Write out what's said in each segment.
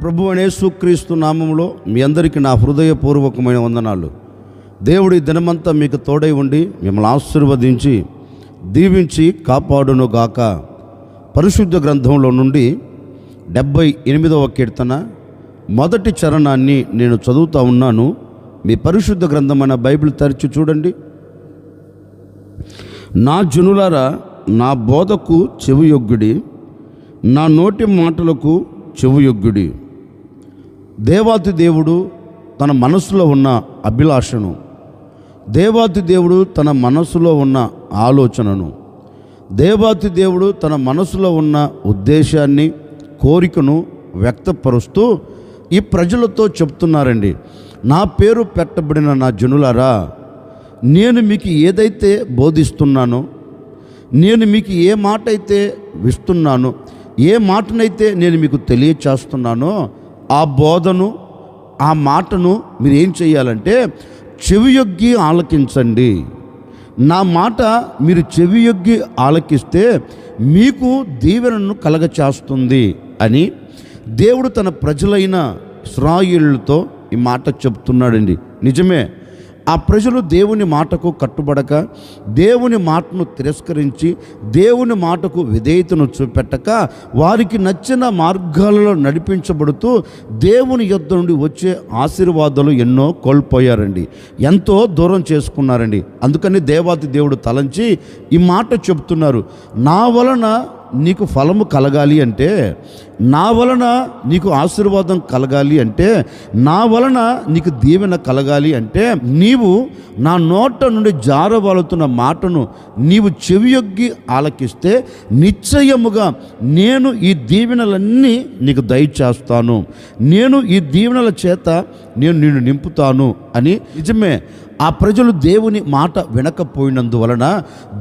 ప్రభువైన యేసుక్రీస్తు నామములో మీ అందరికీ నా హృదయపూర్వకమైన వందనాలు. దేవుడి దినమంతా మీకు తోడై ఉండి మిమ్మల్ని ఆశీర్వదించి దీవించి కాపాడును గాక. పరిశుద్ధ గ్రంథంలో నుండి 78వ కీర్తన మొదటి చరణాన్ని నేను చదువుతా ఉన్నాను. మీ పరిశుద్ధ గ్రంథమైన బైబిల్ తెరిచి చూడండి. నా జనులారా, నా బోధకు చెవియొగ్గుడి, నా నోటి మాటలకు చెవియొగ్గుడి. దేవాతి దేవుడు తన మనసులో ఉన్న అభిలాషను, దేవాతి దేవుడు తన మనసులో ఉన్న ఆలోచనను, దేవాతి దేవుడు తన మనసులో ఉన్న ఉద్దేశాన్ని, కోరికను వ్యక్తపరుస్తూ ఈ ప్రజలతో చెప్తున్నారండి. నా పేరు పెట్టబడిన నా జనులారా, నేను మీకు ఏదైతే బోధిస్తున్నానో, నేను మీకు ఏ మాట అయితే ఇస్తున్నానో, ఏ మాటనైతే నేను మీకు తెలియచేస్తున్నానో, ఆ బోధను, ఆ మాటను మీరు ఏం చేయాలంటే చెవియొగ్గి ఆలకించండి. నా మాట మీరు చెవియొగ్గి ఆలకిస్తే మీకు దీవెనను కలగచేస్తుంది అని దేవుడు తన ప్రజలైన ఇశ్రాయేలుతో ఈ మాట చెప్తున్నాడండి. నిజమే, ఆ ప్రజలు దేవుని మాటకు కట్టుబడక, దేవుని మాటను తిరస్కరించి, దేవుని మాటకు విధేయతను చూపెట్టక, వారికి నచ్చిన మార్గాలలో నడిపించబడుతూ దేవుని యొద్ద నుండి వచ్చే ఆశీర్వాదాలు ఎన్నో కోల్పోయారండి, ఎంతో దూరం చేసుకున్నారండి. అందుకని దేవాతి దేవుడు తలంచి ఈ మాట చెప్తున్నారు. నా వలన నీకు ఫలము కలగాలి అంటే, నా వలన నీకు ఆశీర్వాదం కలగాలి అంటే, నా వలన నీకు దీవెన కలగాలి అంటే, నీవు నా నోట నుండి జారవాలుతున్న మాటను నీవు చెవియొగ్గి ఆలకిస్తే నిశ్చయముగా నేను ఈ దీవెనలన్నీ నీకు దయచేస్తాను, నేను ఈ దీవెనల చేత నేను నిన్ను నింపుతాను అని. నిజమే, ఆ ప్రజలు దేవుని మాట వినకపోయినందువలన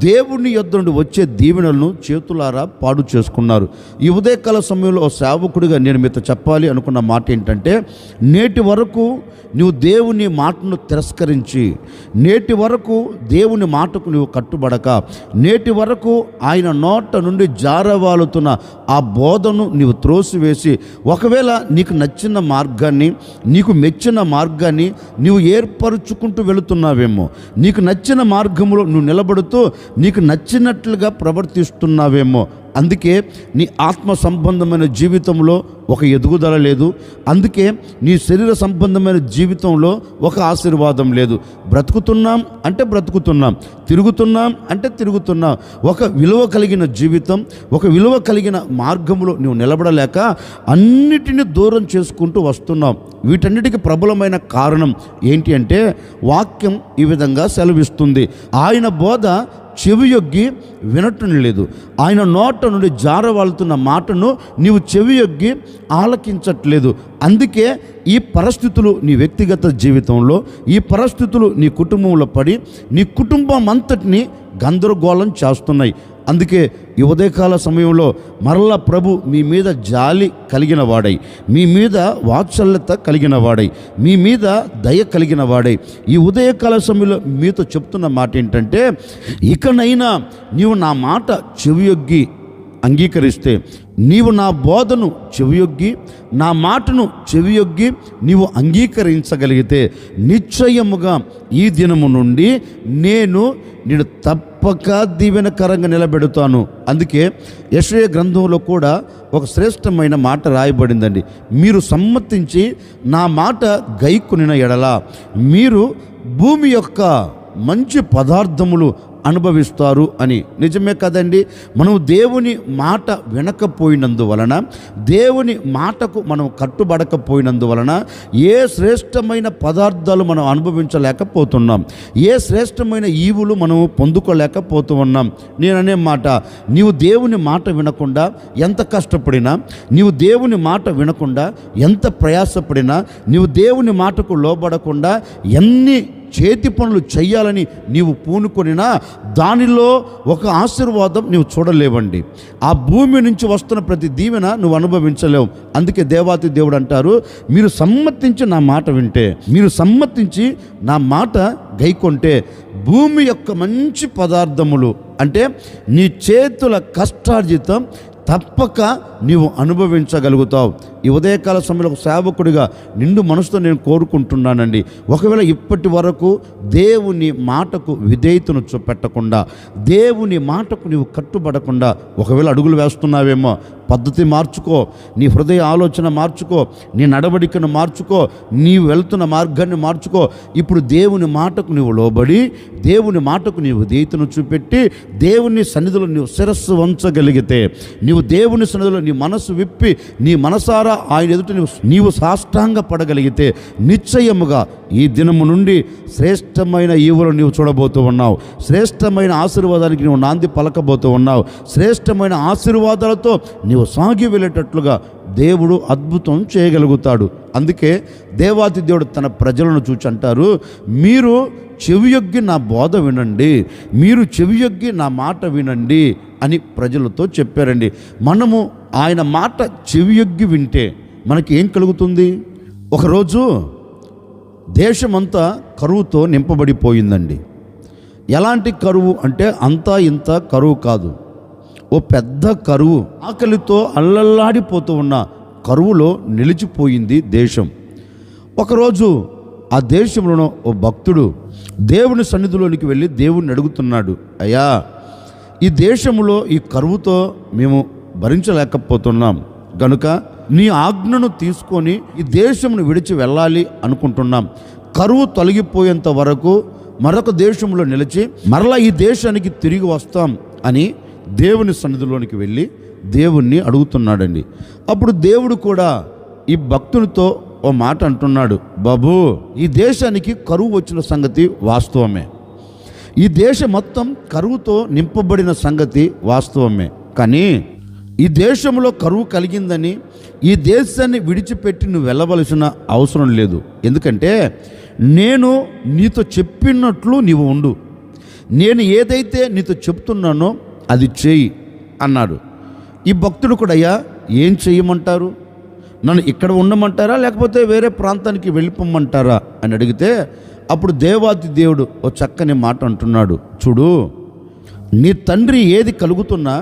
దేవుని యొద్ద నుండి వచ్చే దీవెనలను చేతులారా పాడు చేసుకున్నారు. ఈ ఉదయకాల సమయంలో సేవకుడిగా నేను మీతో చెప్పాలి అనుకున్న మాట ఏంటంటే, నేటి వరకు నువ్వు దేవుని మాటను తిరస్కరించి, నేటి వరకు దేవుని మాటకు నువ్వు కట్టుబడక, నేటి వరకు ఆయన నోట నుండి జారవాలుతున్న ఆ బోధను నీవు త్రోసివేసి, ఒకవేళ నీకు నచ్చిన మార్గాన్ని, నీకు మెచ్చిన మార్గాన్ని నీవు ఏర్పరుచుకుంటూ వెళుతున్నావేమో, నీకు నచ్చిన మార్గంలో నువ్వు నిలబడుతూ నీకు నచ్చినట్లుగా ప్రవర్తిస్తున్నావేమో. అందుకే నీ ఆత్మ సంబంధమైన జీవితంలో ఒక ఎదుగుదల లేదు, అందుకే నీ శరీర సంబంధమైన జీవితంలో ఒక ఆశీర్వాదం లేదు. బ్రతుకుతున్నాం అంటే బ్రతుకుతున్నాం, తిరుగుతున్నాం అంటే తిరుగుతున్నాం. ఒక విలువ కలిగిన జీవితం, ఒక విలువ కలిగిన మార్గంలో నువ్వు నిలబడలేక అన్నిటినీ దూరం చేసుకుంటూ వస్తున్నావు. వీటన్నిటికీ ప్రబలమైన కారణం ఏంటి అంటే, వాక్యం ఈ విధంగా సెలవిస్తుంది. ఆయన బోధ చెవియొగ్గి వినటం లేదు, ఆయన నోట నుండి జారవాలుతున్న మాటను నీవు చెవియొగ్గి ఆలకించట్లేదు. అందుకే ఈ పరిస్థితులు నీ వ్యక్తిగత జీవితంలో, ఈ పరిస్థితులు నీ కుటుంబంలో పడి నీ కుటుంబం అంతటిని గందరగోళం చేస్తున్నాయి. అందుకే ఈ ఉదయకాల సమయంలో మరలా ప్రభు మీ మీద జాలి కలిగిన వాడై, మీ మీద వాత్సల్యత కలిగిన వాడై, మీ మీద దయ కలిగిన వాడై ఈ ఉదయకాల సమయంలో మీతో చెప్తున్న మాట ఏంటంటే, ఇకనైనా నీవు నా మాట చెవియొగ్గి అంగీకరిస్తే, నీవు నా బోధను చెవియొగ్గి, నా మాటను చెవియొగ్గి నీవు అంగీకరించగలిగితే, నిశ్చయముగా ఈ దినము నుండి నేను తప్పక దీవెనకరంగా నిలబెడతాను. అందుకే యెషయా గ్రంథంలో కూడా ఒక శ్రేష్టమైన మాట రాయబడిందండి. మీరు సమ్మతించి నా మాట గైకొనిన ఎడల మీరు భూమి యొక్క మంచి పదార్థములు అనుభవిస్తారు అని. నిజమే కదండి, మనం దేవుని మాట వినకపోయినందువలన, దేవుని మాటకు మనం కట్టుబడకపోయినందువలన ఏ శ్రేష్టమైన పదార్థాలు మనం అనుభవించలేకపోతున్నాం, ఏ శ్రేష్టమైన ఈవులు మనం పొందుకోలేకపోతూ ఉన్నాం. నేననే మాట, నీవు దేవుని మాట వినకుండా ఎంత కష్టపడినా, నీవు దేవుని మాట వినకుండా ఎంత ప్రయాసపడినా, నీవు దేవుని మాటకు లోబడకుండా ఎన్ని చేతి పనులు చెయ్యాలని నీవు పూనుకొనినా దానిలో ఒక ఆశీర్వాదం నీవు చూడలేవండి. ఆ భూమి నుంచి వస్తున్న ప్రతి దీవెన నువ్వు అనుభవించలేవు. అందుకే దేవాతి దేవుడు అంటారు, మీరు సమ్మతించి నా మాట వింటే, మీరు సమ్మతించి నా మాట గైకొంటే భూమి యొక్క మంచి పదార్థములు అంటే నీ చేతుల కష్టార్జితం తప్పక నీవు అనుభవించగలుగుతావు. ఈ ఉదయకాల సమయంలో ఒక సేవకుడిగా నిండు మనసుతో నేను కోరుకుంటున్నానండి. ఒకవేళ ఇప్పటి వరకు దేవుని మాటకు విధేయతను చూపెట్టకుండా, దేవుని మాటకు నీవు కట్టుబడకుండా ఒకవేళ అడుగులు వేస్తున్నావేమో, పద్ధతి మార్చుకో, నీ హృదయ ఆలోచన మార్చుకో, నీ నడవడికను మార్చుకో, నీవు వెళ్తున్న మార్గాన్ని మార్చుకో. ఇప్పుడు దేవుని మాటకు నీవు లోబడి, దేవుని మాటకు నీవు విధేయతను చూపెట్టి, దేవుని సన్నిధిలో నీవు శిరస్సు వంచగలిగితే, నీవు దేవుని సన్నిధిలో నీ మనసు విప్పి, నీ మనసారా ఆయన ఎదుట నీవు సాష్టాంగ పడగలిగితే, నిశ్చయముగా ఈ దినము నుండి శ్రేష్టమైన ఈవులు నీవు చూడబోతూ ఉన్నావు. శ్రేష్టమైన ఆశీర్వాదానికి నీవు నాంది పలకబోతూ ఉన్నావు. శ్రేష్టమైన ఆశీర్వాదాలతో నీవు సాగి వెళ్ళేటట్లుగా దేవుడు అద్భుతం చేయగలుగుతాడు. అందుకే దేవాతి దేవుడు తన ప్రజలను చూచి అంటారు, మీరు చెవియొగ్గి నా బోధ వినండి, మీరు చెవియొగ్గి నా మాట వినండి అని ప్రజలతో చెప్పారండి. మనము ఆయన మాట చెవియొగ్గి వింటే మనకి ఏం కలుగుతుంది? ఒకరోజు దేశమంతా కరువుతో నింపబడిపోయిందండి. ఎలాంటి కరువు అంటే అంతా ఇంత కరువు కాదు, ఓ పెద్ద కరువు. ఆకలితో అల్లల్లాడిపోతూ ఉన్న కరువులో నిలిచిపోయింది దేశం. ఒకరోజు ఆ దేశంలో ఓ భక్తుడు దేవుని సన్నిధిలోనికి వెళ్ళి దేవుణ్ణి అడుగుతున్నాడు, అయ్యా, ఈ దేశంలో ఈ కరువుతో మేము భరించలేకపోతున్నాం గనుక నీ ఆజ్ఞను తీసుకొని ఈ దేశమును విడిచి వెళ్ళాలి అనుకుంటున్నాం. కరువు తొలగిపోయేంత వరకు మరొక దేశంలో నిలిచి మరలా ఈ దేశానికి తిరిగి వస్తాం అని దేవుని సన్నిధిలోనికి వెళ్ళి దేవుణ్ణి అడుగుతున్నాడండి. అప్పుడు దేవుడు కూడా ఈ భక్తునితో ఓ మాట అంటున్నాడు, బాబు, ఈ దేశానికి కరువు వచ్చిన సంగతి వాస్తవమే, ఈ దేశం మొత్తం కరువుతో నింపబడిన సంగతి వాస్తవమే. కానీ ఈ దేశంలో కరువు కలిగిందని ఈ దేశాన్ని విడిచిపెట్టి నువ్వు వెళ్ళవలసిన అవసరం లేదు. ఎందుకంటే నేను నీతో చెప్పినట్లు నీవు ఉండు, నేను ఏదైతే నీతో చెప్తున్నానో అది చేయి అన్నాడు. ఈ భక్తుడు కూడా, అయ్యా, ఏం చేయమంటారు? నన్ను ఇక్కడ ఉండమంటారా లేకపోతే వేరే ప్రాంతానికి వెళ్ళిపోమంటారా అని అడిగితే, అప్పుడు దేవాతి దేవుడు ఓ చక్కని మాట అంటున్నాడు, చూడు, నీ తండ్రి ఏది కలుగుతున్నా,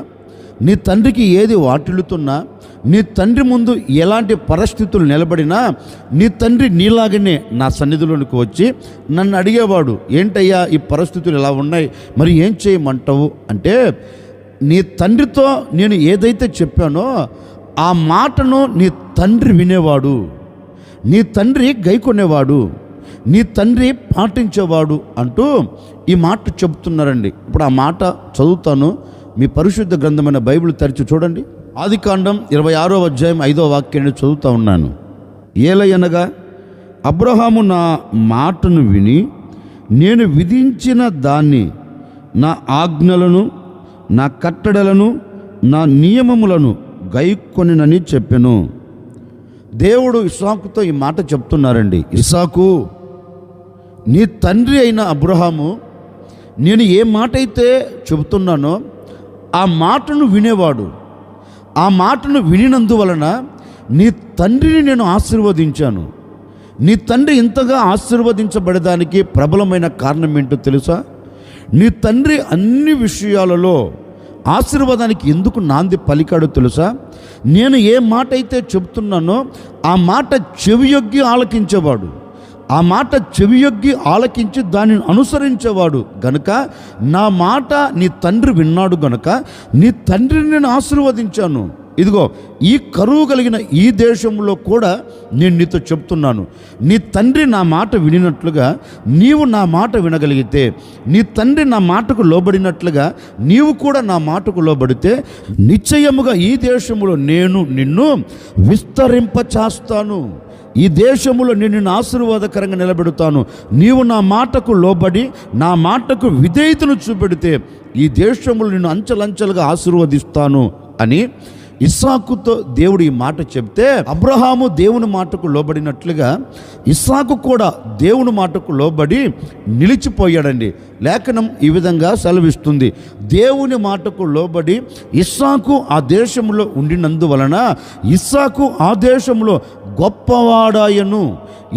నీ తండ్రికి ఏది వాటిల్లుతున్నా, నీ తండ్రి ముందు ఎలాంటి పరిస్థితులు నిలబడినా నీ తండ్రి నీలాగనే నా సన్నిధిలోనికి వచ్చి నన్ను అడిగేవాడు, ఏంటయ్యా ఈ పరిస్థితులు ఎలా ఉన్నాయి, మరి ఏం చేయమంటావు అంటే, నీ తండ్రితో నేను ఏదైతే చెప్పానో ఆ మాటను నీ తండ్రి వినేవాడు, నీ తండ్రి గైకొనేవాడు, నీ తండ్రి పాటించేవాడు అంటూ ఈ మాట చెబుతున్నారండి. ఇప్పుడు ఆ మాట చదువుతాను, మీ పరిశుద్ధ గ్రంథమైన బైబిల్ తెరిచి చూడండి. ఆదికాండం 26వ అధ్యాయం 5వ వాక్యాన్ని చదువుతూ ఉన్నాను. ఏలయనగా అబ్రహాము నా మాటను విని నేను విధించిన దాన్ని, నా ఆజ్ఞలను, నా కట్టడలను, నా నియమములను గైకొనినని చెప్పెను. దేవుడు ఇస్సాకుతో ఈ మాట చెప్తున్నారండి, ఇస్సాకు, నీ తండ్రి అయిన అబ్రహాము నేను ఏ మాట అయితే చెబుతున్నానో ఆ మాటను వినేవాడు. ఆ మాటను వినినందువలన నీ తండ్రిని నేను ఆశీర్వదించాను. నీ తండ్రి ఇంతగా ఆశీర్వదించబడడానికి ప్రబలమైన కారణం ఏంటో తెలుసా? నీ తండ్రి అన్ని విషయాలలో ఆశీర్వాదానికి ఎందుకు నాంది పలికాడో తెలుసా? నేను ఏ మాట అయితే చెబుతున్నానో ఆ మాట చెవియొగ్గి ఆలకించేవాడు, ఆ మాట చెవియొగ్గి ఆలకించి దానిని అనుసరించేవాడు గనుక నా మాట నీ తండ్రి విన్నాడు గనుక నీ తండ్రిని నేను ఆశీర్వదించాను. ఇదిగో ఈ కరువు కలిగిన ఈ దేశంలో కూడా నేను నీతో చెప్తున్నాను, నీ తండ్రి నా మాట వినినట్లుగా నీవు నా మాట వినగలిగితే, నీ తండ్రి నా మాటకు లోబడినట్లుగా నీవు కూడా నా మాటకు లోబడితే నిశ్చయముగా ఈ దేశంలో నేను నిన్ను విస్తరింపచేస్తాను, ఈ దేశంలో నిన్ను ఆశీర్వాదకరంగా నిలబెడతాను. నీవు నా మాటకు లోబడి నా మాటకు విధేయతను చూపెడితే ఈ దేశంలో నిన్ను అంచెలంచెలుగా ఆశీర్వదిస్తాను అని ఇస్సాకుతో దేవుడు ఈ మాట చెప్తే, అబ్రహాము దేవుని మాటకు లోబడినట్లుగా ఇస్సాకు కూడా దేవుని మాటకు లోబడి నిలిచిపోయాడండి. లేఖనం ఈ విధంగా సెలవిస్తుంది, దేవుని మాటకు లోబడి ఇస్సాకు ఆ దేశంలో ఉండినందువలన ఇస్సాకు ఆ దేశంలో గొప్పవాడాయను,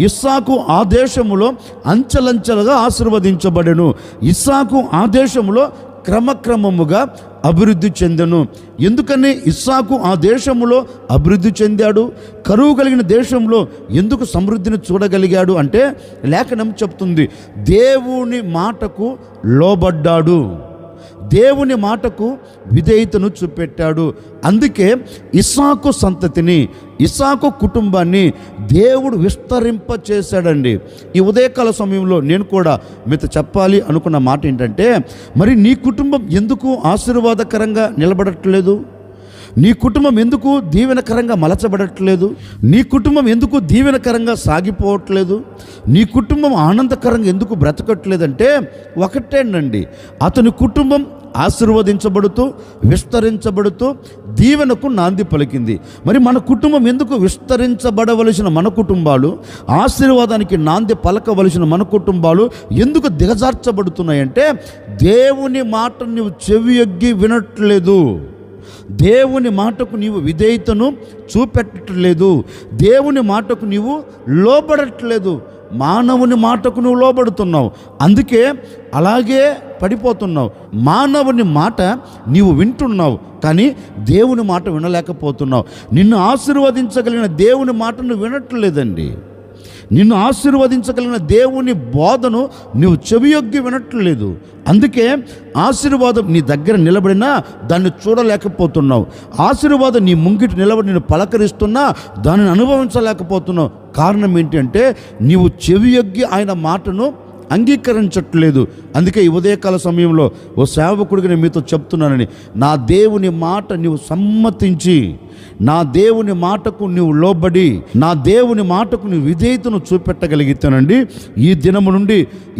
ఇస్సాకు ఆ దేశంలో అంచెలంచెలుగా ఆశీర్వదించబడెను, ఇస్సాకు ఆ దేశంలో క్రమక్రమముగా అభివృద్ధి చెందెను. ఎందుకని ఇస్సాకు ఆ దేశంలో అభివృద్ధి చెందాడు? కరువు కలిగిన దేశంలో ఎందుకు సమృద్ధిని చూడగలిగాడు అంటే లేఖనం చెప్తుంది, దేవుని మాటకు లోబడ్డాడు, దేవుని మాటకు విధేయతను చూపెట్టాడు. అందుకే ఇస్సాకు సంతతిని, ఇస్సాకు కుటుంబాన్ని దేవుడు విస్తరింప చేశాడండి. ఈ ఉదయకాల సమయంలో నేను కూడా మీతో చెప్పాలి అనుకున్న మాట ఏంటంటే, మరి నీ కుటుంబం ఎందుకు ఆశీర్వాదకరంగా నిలబడట్లేదు? నీ కుటుంబం ఎందుకు దీవెనకరంగా మలచబడట్లేదు? నీ కుటుంబం ఎందుకు దీవెనకరంగా సాగిపోవట్లేదు? నీ కుటుంబం ఆనందకరంగా ఎందుకు బ్రతకట్లేదంటే ఒకటేనండి, అతని కుటుంబం ఆశీర్వదించబడుతూ విస్తరించబడుతూ దీవెనకు నాంది పలికింది. మరి మన కుటుంబం ఎందుకు విస్తరించబడవలసిన మన కుటుంబాలు, ఆశీర్వాదానికి నాంది పలకవలసిన మన కుటుంబాలు ఎందుకు దిగజార్చబడుతున్నాయంటే దేవుని మాట నువ్వు చెవియొగ్గి వినట్లేదు, దేవుని మాటకు నీవు విధేయతను చూపెట్టట్లేదు, దేవుని మాటకు నీవు లోబడట్లేదు, మానవుని మాటకు నువ్వు లోబడుతున్నావు. అందుకే అలాగే పడిపోతున్నావు. మానవుని మాట నీవు వింటున్నావు కానీ దేవుని మాట వినలేకపోతున్నావు. నిన్ను ఆశీర్వదించగలిగిన దేవుని మాటను వినట్లేదండి. నిన్ను ఆశీర్వదించగలిగిన దేవుని బోధను నువ్వు చెవియొగ్గి వినట్లేదు. అందుకే ఆశీర్వాదం నీ దగ్గర నిలబడినా దాన్ని చూడలేకపోతున్నావు. ఆశీర్వాదం నీ ముంగిటి నిలబడి నేను పలకరిస్తున్నా దానిని అనుభవించలేకపోతున్నావు. కారణం ఏంటంటే నీవు చెవియొగ్గి ఆయన మాటను అంగీకరించట్లేదు. అందుకే ఈ ఉదయకాల సమయంలో ఓ సేవకుడిగా నేను మీతో చెప్తున్నానని, నా దేవుని మాట నీవు సమ్మతించి, నా దేవుని మాటకు నీవు లోబడి, నా దేవుని మాటకు నీవు విధేయతను చూపెట్టగలిగితేనండి, ఈ దినము నుండి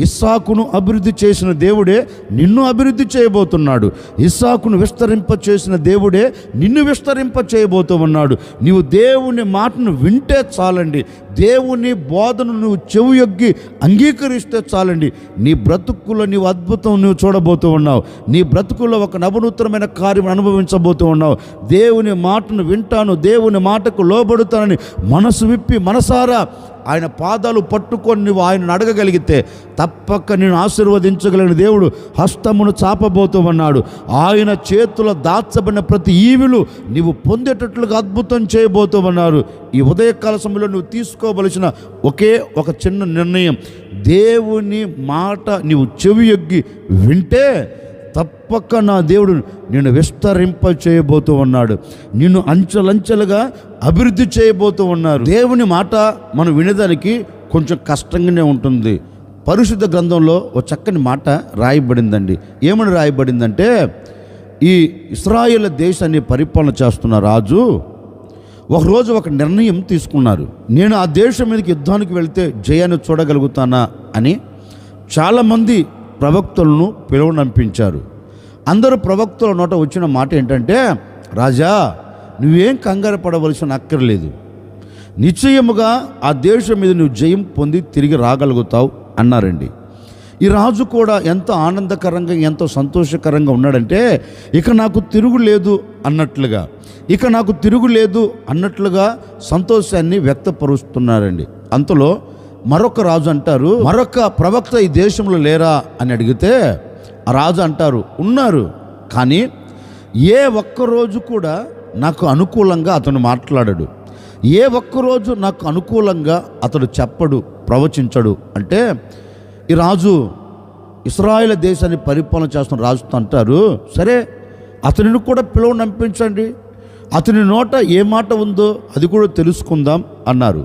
ఇస్సాకును అభివృద్ధి చేసిన దేవుడే నిన్ను అభివృద్ధి చేయబోతున్నాడు. ఇస్సాకును విస్తరింప చేసిన దేవుడే నిన్ను విస్తరింప చేయబోతూ ఉన్నాడు. నీవు దేవుని మాటను వింటే చాలండి, దేవుని బోధను నువ్వు చెవియొగ్గి అంగీకరిస్తే చాలండి, నీ బ్రతుకులో నీవు అద్భుతం నువ్వు చూడబోతూ ఉన్నావు. నీ బ్రతుకులో ఒక నవనూతనమైన కార్యం అనుభవించబోతూ ఉన్నావు. దేవుని మాటను వింటాను, దేవుని మాటకు లోబడుతానని మనసు విప్పి మనసారా ఆయన పాదాలు పట్టుకొని నువ్వు ఆయనను అడగగలిగితే తప్పక నేను ఆశీర్వదించగలిగిన దేవుడు హస్తమును చాపబోతూ ఉన్నాడు. ఆయన చేతుల దాచబడిన ప్రతి ఈవులు నీవు పొందేటట్లుగా అద్భుతం చేయబోతూ ఉన్నారు. ఈ ఉదయకాల సమయంలో నువ్వు తీసుకోవలసిన ఒకే ఒక చిన్న నిర్ణయం, దేవుని మాట నీవు చెవియొగ్గి వింటే తప్పక నా దేవుడు నిన్ను విస్తరింప చేయబోతూ ఉన్నాడు, నిన్ను అంచెలంచెలుగా అభివృద్ధి చేయబోతూ ఉన్నారు. దేవుని మాట మనం వినేదానికి కొంచెం కష్టంగానే ఉంటుంది. పరిశుద్ధ గ్రంథంలో ఒక చక్కని మాట రాయబడిందండి. ఏమని రాయబడిందంటే, ఈ ఇశ్రాయేలు దేశాన్ని పరిపాలన చేస్తున్న రాజు ఒకరోజు ఒక నిర్ణయం తీసుకున్నారు. నేను ఆ దేశం మీదకి యుద్ధానికి వెళితే జయాన్ని చూడగలుగుతానా అని చాలామంది ప్రవక్తలను పిలువనంపించారు. అందరూ ప్రవక్తల నోట వచ్చిన మాట ఏంటంటే, రాజా నువ్వేం కంగారు పడవలసిన అక్కర్లేదు, నిశ్చయముగా ఆ దేశం మీద నువ్వు జయం పొంది తిరిగి రాగలుగుతావు అన్నారండి. ఈ రాజు కూడా ఎంతో ఆనందకరంగా ఎంతో సంతోషకరంగా ఉన్నాడంటే, ఇక నాకు తిరుగులేదు అన్నట్లుగా, ఇక నాకు తిరుగులేదు అన్నట్లుగా సంతోషాన్ని వ్యక్తపరుస్తున్నారండి. అంతలో మరొక రాజు అంటారు, మరొక ప్రవక్త ఈ దేశంలో లేరా అని అడిగితే ఆ రాజు అంటారు, ఉన్నారు, కానీ ఏ ఒక్కరోజు కూడా నాకు అనుకూలంగా అతను మాట్లాడడు, ఏ ఒక్కరోజు నాకు అనుకూలంగా అతడు చెప్పడు, ప్రవచించడు. అంటే ఈ రాజు ఇశ్రాయేలు దేశాన్ని పరిపాలన చేస్తున్న రాజుతో అంటారు, సరే అతనిని కూడా పిలువనంపించండి, అతని నోట ఏ మాట ఉందో అది కూడా తెలుసుకుందాం అన్నారు.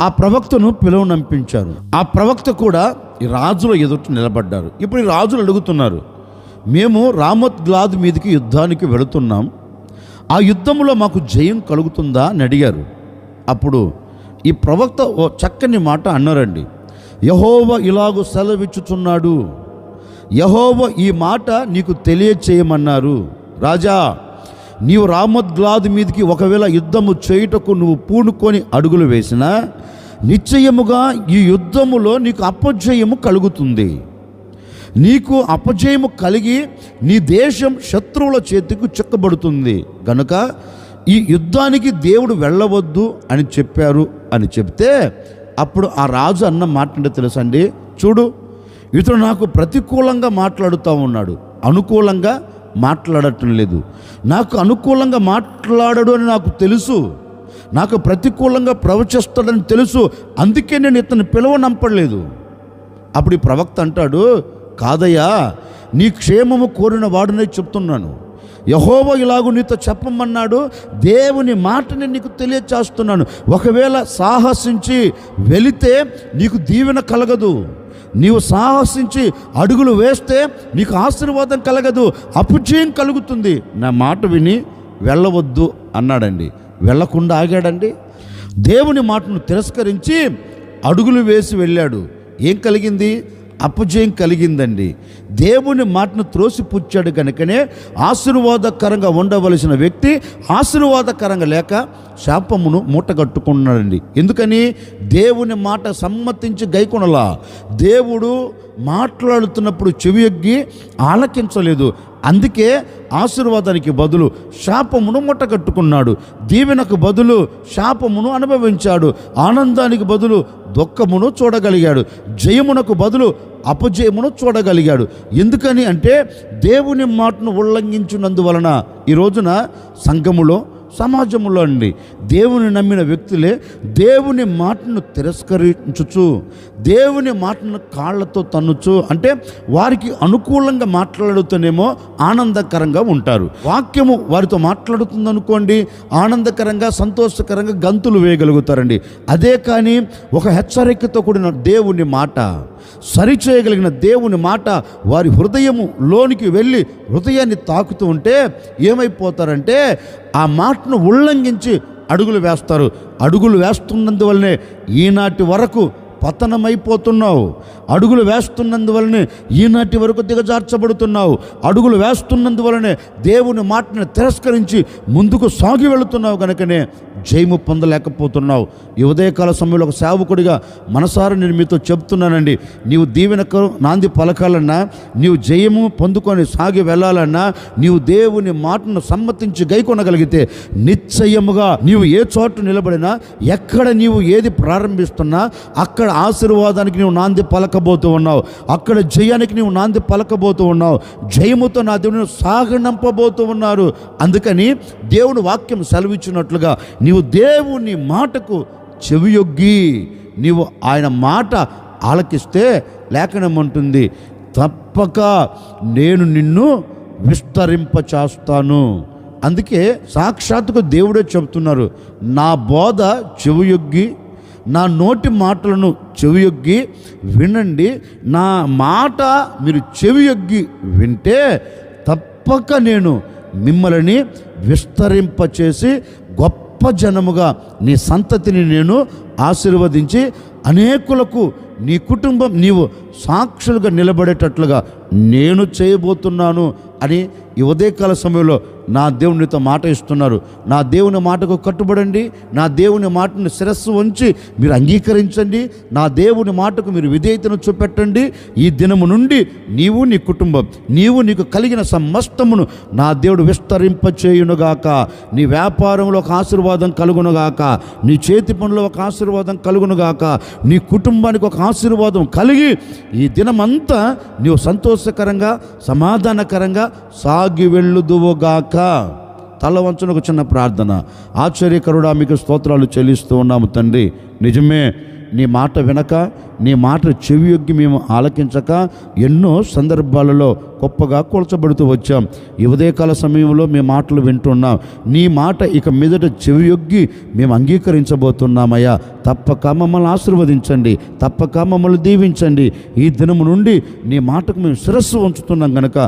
ఆ ప్రవక్తను పిలువనంపించారు. ఆ ప్రవక్త కూడా ఈ రాజుల ఎదుట నిలబడ్డారు. ఇప్పుడు ఈ రాజులు అడుగుతున్నారు, మేము రామోత్ గిలాదు మీదకి యుద్ధానికి వెళుతున్నాం, ఆ యుద్ధంలో మాకు జయం కలుగుతుందా అని అడిగారు. అప్పుడు ఈ ప్రవక్త ఓ చక్కని మాట అన్నారండి, యెహోవా ఇలాగూ సెలవిచ్చుచున్నాడు, యెహోవా ఈ మాట నీకు తెలియచేయమన్నారు, రాజా నీవు రామోత్ గిలాదు మీదకి ఒకవేళ యుద్ధము చేయుటకు నువ్వు పూనుకొని అడుగులు వేసినా నిశ్చయముగా ఈ యుద్ధములో నీకు అపజయము కలుగుతుంది, నీకు అపజయము కలిగి నీ దేశం శత్రువుల చేతికి చిక్కబడుతుంది, గనుక ఈ యుద్ధానికి దేవుడు వెళ్ళవద్దు అని చెప్పారు అని చెప్తే, అప్పుడు ఆ రాజు అన్న మాట అంటే తెలుసండి, చూడు ఇతడు నాకు ప్రతికూలంగా మాట్లాడుతూ ఉన్నాడు, అనుకూలంగా మాట్లాడటం లేదు. నాకు అనుకూలంగా మాట్లాడడు అని నాకు తెలుసు, నాకు ప్రతికూలంగా ప్రవచిస్తాడని తెలుసు, అందుకే నేను ఇతన్ని పిలవనంపలేదు. అప్పుడు ఈ ప్రవక్త అంటాడు, కాదయ్యా, నీ క్షేమము కోరిన వాడినే చెప్తున్నాను. యెహోవా ఇలాగూ నీతో చెప్పమన్నాడు, దేవుని మాటని నీకు తెలియచేస్తున్నాను. ఒకవేళ సాహసించి వెళితే నీకు దీవెన కలగదు, నీవు సాహసించి అడుగులు వేస్తే నీకు ఆశీర్వాదం కలగదు, అపజయం కలుగుతుంది. నా మాట విని వెళ్ళవద్దు అన్నాడండి. వెళ్ళకుండా ఆగాడండి. దేవుని మాటను తిరస్కరించి అడుగులు వేసి వెళ్ళాడు. ఏం కలిగింది? అపజయం కలిగిందండి. దేవుని మాటను త్రోసిపుచ్చాడు కనుకనే ఆశీర్వాదకరంగా ఉండవలసిన వ్యక్తి ఆశీర్వాదకరంగా లేక శాపమును మూటగట్టుకున్నాడండి. ఎందుకని? దేవుని మాట సమ్మతించి గైకొనలా. దేవుడు మాట్లాడుతున్నప్పుడు చెవియొగ్గి ఆలకించలేదు. అందుకే ఆశీర్వాదానికి బదులు శాపమును మూటగట్టుకున్నాడు, దీవెనకు బదులు శాపమును అనుభవించాడు, ఆనందానికి బదులు దుఃఖమును చూడగలిగాడు, జయమునకు బదులు అపజయమును చూడగలిగాడు. ఎందుకని అంటే దేవుని మాటను ఉల్లంఘించినందువలన ఈ రోజున సంఘములో, సమాజంలో అండి దేవుని నమ్మిన వ్యక్తులే దేవుని మాటను తిరస్కరించుచు, దేవుని మాటను కాళ్ళతో తన్నుచు, అంటే వారికి అనుకూలంగా మాట్లాడుతూనేమో ఆనందకరంగా ఉంటారు. వాక్యము వారితో మాట్లాడుతుందనుకోండి, ఆనందకరంగా సంతోషకరంగా గంతులు వేయగలుగుతారండి. అదే కానీ ఒక హెచ్చరికతో కూడిన దేవుని మాట, సరిచేయగలిగిన దేవుని మాట వారి హృదయము లోనికి వెళ్ళి హృదయాన్ని తాకుతూ ఉంటే ఏమైపోతారంటే ఆ మాటను ఉల్లంఘించి అడుగులు వేస్తారు. అడుగులు వేస్తున్నందువల్లనే ఈనాటి వరకు పతనమైపోతున్నావు. అడుగులు వేస్తున్నందువలనే ఈనాటి వరకు దిగజార్చబడుతున్నావు. అడుగులు వేస్తున్నందువలనే దేవుని మాటను తిరస్కరించి ముందుకు సాగి వెళుతున్నావు కనుకనే జయము పొందలేకపోతున్నావు. ఈ ఉదయకాల సమయంలో ఒక సేవకుడిగా మనసారా నేను మీతో చెప్తున్నానండి, నీవు దీవెనకు నాంది పలకాలన్నా, నీవు జయము పొందుకొని సాగి వెళ్ళాలన్నా, నీవు దేవుని మాటను సమ్మతించి గైకొనగలిగితే నిశ్చయముగా నీవు ఏ చోటు నిలబడినా, ఎక్కడ నీవు ఏది ప్రారంభిస్తున్నా అక్కడ ఆశీర్వాదానికి నీవు నాంది పలకబోతూ ఉన్నావు, అక్కడ జయానికి నీవు నాంది పలకబోతూ ఉన్నావు. జయముతో నా దేవుని సాగనంపబోతూ ఉన్నారు. అందుకని దేవుని వాక్యం సెలవిచ్చినట్లుగా నీవు దేవుని మాటకు చెవియొగ్గి నీవు ఆయన మాట ఆలకిస్తే లేఖనమంటుంది, తప్పక నేను నిన్ను విస్తరింపచేస్తాను. అందుకే సాక్షాత్తుగా దేవుడే చెబుతున్నారు, నా బోధ చెవియొగ్గి, నా నోటి మాటలను చెవియొగ్గి వినండి. నా మాట మీరు చెవియొగ్గి వింటే తప్పక నేను మిమ్మల్ని విస్తరింపచేసి గొప్ప జనముగా నీ సంతతిని నేను ఆశీర్వదించి అనేకులకు నీ కుటుంబం నీవు సాక్షులుగా నిలబడేటట్లుగా నేను చేయబోతున్నాను అని ఈ ఉదయకాల సమయంలో నా దేవునితో మాట ఇస్తున్నారు. నా దేవుని మాటకు కట్టుబడండి, నా దేవుని మాటను శిరస్సు ఉంచి మీరు అంగీకరించండి, నా దేవుని మాటకు మీరు విధేయతను చూపెట్టండి. ఈ దినము నుండి నీవు నీ కుటుంబం, నీవు నీకు కలిగిన సమస్తమును నా దేవుడు విస్తరింపచేయునుగాక. నీ వ్యాపారంలో ఒక ఆశీర్వాదం కలుగునుగాక, నీ చేతి పనులో ఒక ఆశీర్వాదం కలుగునుగాక, నీ కుటుంబానికి ఒక ఆశీర్వాదం కలిగి ఈ దినమంతా నీవు సంతోషకరంగా సమాధానకరంగా సాగి వెళ్ళుదువుగాక. తల వంచున ఒక చిన్న ప్రార్థన. ఆశ్చర్యకరుడా మీకు స్తోత్రాలు చెల్లిస్తూ ఉన్నాము తండ్రి. నిజమే, నీ మాట వినక, నీ మాట చెవియొగ్గి మేము ఆలకించక ఎన్నో సందర్భాలలో గొప్పగా కూల్చబడుతూ వచ్చాం. ఈ ఉదయకాల సమయంలో మీ మాటలు వింటున్నాం. నీ మాట ఇక మీదట చెవియొగ్గి మేము అంగీకరించబోతున్నామయ్యా. తప్పక మమ్మల్ని ఆశీర్వదించండి, తప్పక మమ్మల్ని దీవించండి. ఈ దినము నుండి నీ మాటకు మేము శిరస్సు ఉంచుతున్నాం కనుక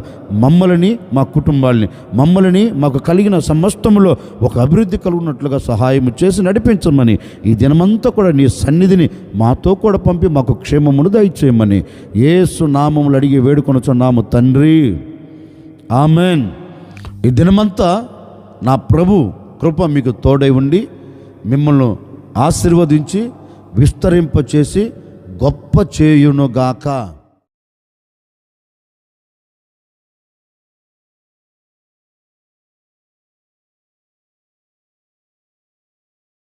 మమ్మల్ని, మా కుటుంబాల్ని, మమ్మల్ని మాకు కలిగిన సమస్తములో ఒక అభివృద్ధి కలుగునట్లుగా సహాయం చేసి నడిపించమని, ఈ దినమంతా కూడా నీ సన్నిధిని మాతో కూడా పంపి మాకు క్షేమమును దయచేయమని యేసు నామములు అడిగి వేడుకొనుచున్నాము తండ్రి. ఆమెన్. ఈ దినమంతా నా ప్రభు కృప మీకు తోడై ఉండి మిమ్మల్ని ఆశీర్వదించి విస్తరింపచేసి గొప్ప చేయునుగాక.